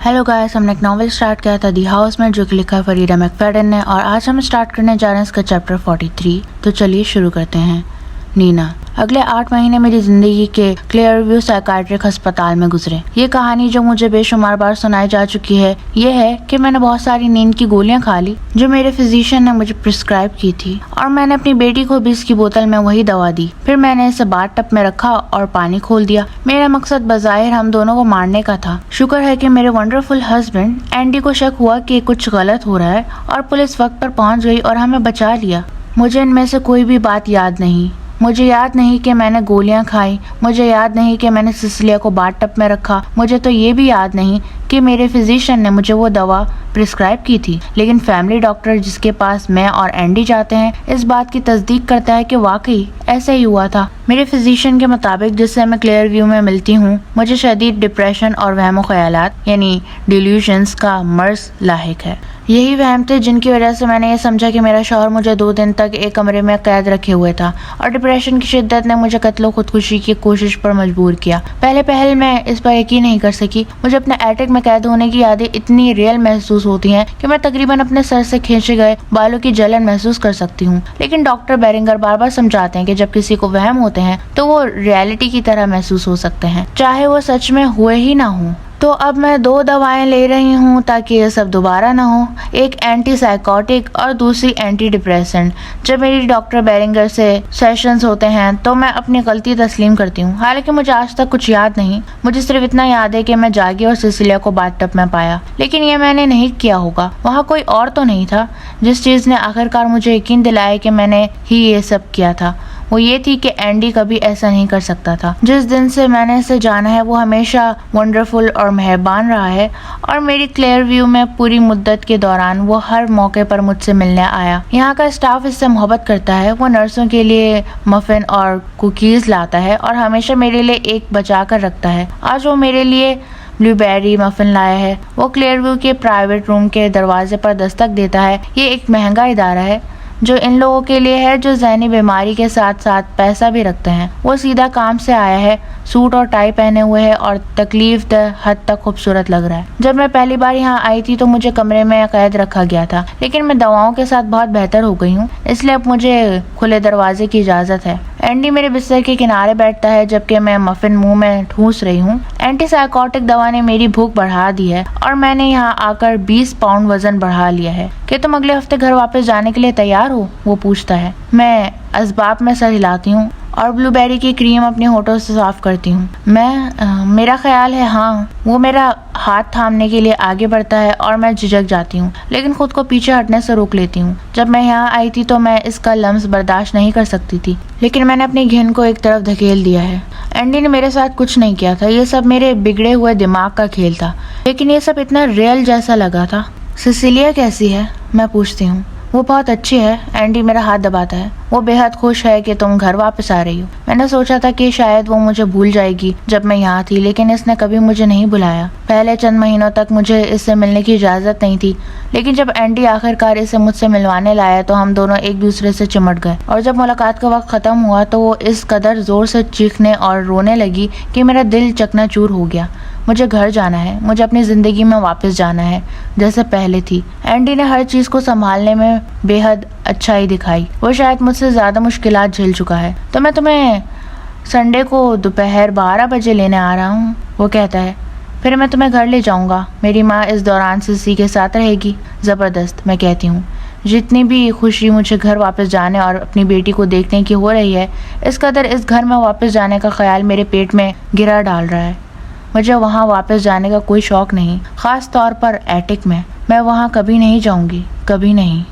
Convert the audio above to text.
Hello guys, हमने एक novel start किया था दी हाउस में, जो कि लिखा है फरीदा मैकफेडन ने, और आज हम स्टार्ट करने जा रहे हैं इसका चैप्टर 43। तो चलिए शुरू करते हैं। नीना। अगले 8 महीने मेरी जिंदगी के क्लियरव्यू साइकाइट्रिक अस्पताल में गुजरे। ये कहानी जो मुझे बेशुमार बार सुनाई जा चुकी है, ये है कि मैंने बहुत सारी नींद की गोलियां खा ली जो मेरे फिजिशियन ने मुझे प्रिस्क्राइब की थी, और मैंने अपनी बेटी को भी इसकी बोतल में वही दवा दी। फिर मैंने इसे बाथटब में रखा और पानी खोल दिया। मेरा मकसद बज़ाहिर हम दोनों को मारने का था। शुक्र है कि मेरे वंडरफुल हस्बैंड एंडी को शक हुआ कि कुछ गलत हो रहा है, और पुलिस वक्त पर पहुंच गई और हमें बचा लिया। मुझे इनमें से कोई भी बात याद नहीं। मुझे याद नहीं कि मैंने गोलियां खाई, मुझे याद नहीं कि मैंने सिसिलिया को बाथटब में रखा, मुझे तो ये भी याद नहीं कि मेरे फिजिशियन ने मुझे वो दवा प्रिस्क्राइब की थी। लेकिन फैमिली डॉक्टर जिसके पास मैं और एंडी जाते हैं, इस बात की तस्दीक करता है कि वाकई ऐसा ही हुआ था। मेरे फिजिशियन के मुताबिक, जिससे मैं क्लियर व्यू में मिलती हूँ, मुझे शदीद डिप्रेशन और वहमो ख्यालात यानी डिल्यूशंस का मर्ज लाहिक है। यही वहम थे जिनकी वजह से मैंने ये समझा कि मेरा शौहर मुझे 2 दिन तक एक कमरे में कैद रखे हुए था, और डिप्रेशन की शिद्दत ने मुझे कत्ल खुदकुशी की कोशिश पर मजबूर किया। पहले पहल मैं इस पर यकीन नहीं कर सकी। मुझे अपने एटिक में कैद होने की यादें इतनी रियल महसूस होती हैं कि मैं तकरीबन अपने सर से खींचे गए बालों की जलन महसूस कर सकती हूँ। लेकिन डॉक्टर बेरिंगर बार बार समझाते हैं कि जब किसी को वहम होते हैं तो वो रियलिटी की तरह महसूस हो सकते हैं, चाहे वो सच में हुए ही ना हो। तो अब मैं 2 दवाएं ले रही हूँ ताकि ये सब दोबारा ना हो, एक एंटी साइकोटिक और दूसरी एंटी डिप्रेसेंट। जब मेरी डॉक्टर बेरिंगर से सेशंस होते हैं तो मैं अपनी गलती तस्लीम करती हूँ। हालांकि मुझे आज तक कुछ याद नहीं। मुझे सिर्फ इतना याद है कि मैं जागी और सिसिलिया को बाथटब में पाया। लेकिन ये मैंने नहीं किया होगा। वहाँ कोई और तो नहीं था। जिस चीज़ ने आखिरकार मुझे यकीन दिलाया कि मैंने ही ये सब किया था, वो ये थी कि एंडी कभी ऐसा नहीं कर सकता था। जिस दिन से मैंने इसे जाना है वो हमेशा वंडरफुल और मेहरबान रहा है, और मेरी क्लियर व्यू में पूरी मुद्दत के दौरान वो हर मौके पर मुझसे मिलने आया। यहाँ का स्टाफ इससे मोहब्बत करता है। वो नर्सों के लिए मफिन और कुकीज लाता है और हमेशा मेरे लिए एक बचा कर रखता है। आज वो मेरे लिए ब्लूबेरी मफिन लाया है। वो क्लियर व्यू के प्राइवेट रूम के दरवाजे पर दस्तक देता है। ये एक महंगा इदारा है जो इन लोगों के लिए है जो ज़हनी बीमारी के साथ साथ पैसा भी रखते हैं। वो सीधा काम से आया है, सूट और टाई पहने हुए है और तकलीफ हद तक खूबसूरत लग रहा है। जब मैं पहली बार यहाँ आई थी तो मुझे कमरे में कैद रखा गया था, लेकिन मैं दवाओं के साथ बहुत बेहतर हो गई हूँ, इसलिए अब मुझे खुले दरवाजे की इजाज़त है। एंडी मेरे बिस्तर के किनारे बैठता है जबकि मैं मफिन मुंह में ठूस रही हूँ। एंटी साइकोटिक दवा ने मेरी भूख बढ़ा दी है और मैंने यहाँ आकर 20 पाउंड वजन बढ़ा लिया है। कि तुम अगले हफ्ते घर वापस जाने के लिए तैयार हो? वो पूछता है। मैं असबाब में सर हिलाती हूँ और ब्लूबेरी की क्रीम अपने होठों से साफ करती हूँ। मेरा ख्याल है हाँ। वो मेरा हाथ थामने के लिए आगे बढ़ता है और मैं झिझक जाती हूँ, लेकिन खुद को पीछे हटने से रोक लेती हूँ। जब मैं यहाँ आई थी तो मैं इसका लम्स बर्दाश्त नहीं कर सकती थी, लेकिन मैंने अपनी घिन को एक तरफ धकेल दिया है। एंडी ने मेरे साथ कुछ नहीं किया था। ये सब मेरे बिगड़े हुए दिमाग का खेल था, लेकिन ये सब इतना रियल जैसा लगा था। सिसिलिया कैसी है? मैं पूछती हूँ। वो बहुत अच्छी है। एंडी मेरा हाथ दबाता है। वो बेहद खुश है कि तुम घर वापस आ रही हो। मैंने सोचा था कि शायद वो मुझे भूल जाएगी जब मैं यहाँ थी, लेकिन इसने कभी मुझे नहीं बुलाया। पहले चंद महीनों तक मुझे इससे मिलने की इजाज़त नहीं थी, लेकिन जब एंडी आखिरकार इसे मुझसे मिलवाने लाया तो हम दोनों एक दूसरे से चिमट गए। और जब मुलाकात का वक्त ख़त्म हुआ तो वो इस कदर ज़ोर से चीखने और रोने लगी कि मेरा दिल चकनाचूर हो गया। मुझे घर जाना है, मुझे अपनी ज़िंदगी में वापस जाना है जैसे पहले थी। एंडी ने हर चीज़ को संभालने में बेहद अच्छाई दिखाई। वो शायद मुझसे ज़्यादा मुश्किलात झेल चुका है। तो मैं तुम्हें संडे को दोपहर 12 बजे लेने आ रहा हूँ, वो कहता है। फिर मैं तुम्हें घर ले जाऊँगा। मेरी माँ इस दौरान सिसी के साथ रहेगी। ज़बरदस्त, मैं कहती हूँ। जितनी भी खुशी मुझे घर वापस जाने और अपनी बेटी को देखने की हो रही है, इस कदर इस घर में वापस जाने का ख्याल मेरे पेट में गिरा डाल रहा है। मुझे वहाँ वापस जाने का कोई शौक़ नहीं, ख़ास तौर पर एटिक में। मैं वहाँ कभी नहीं जाऊँगी, कभी नहीं।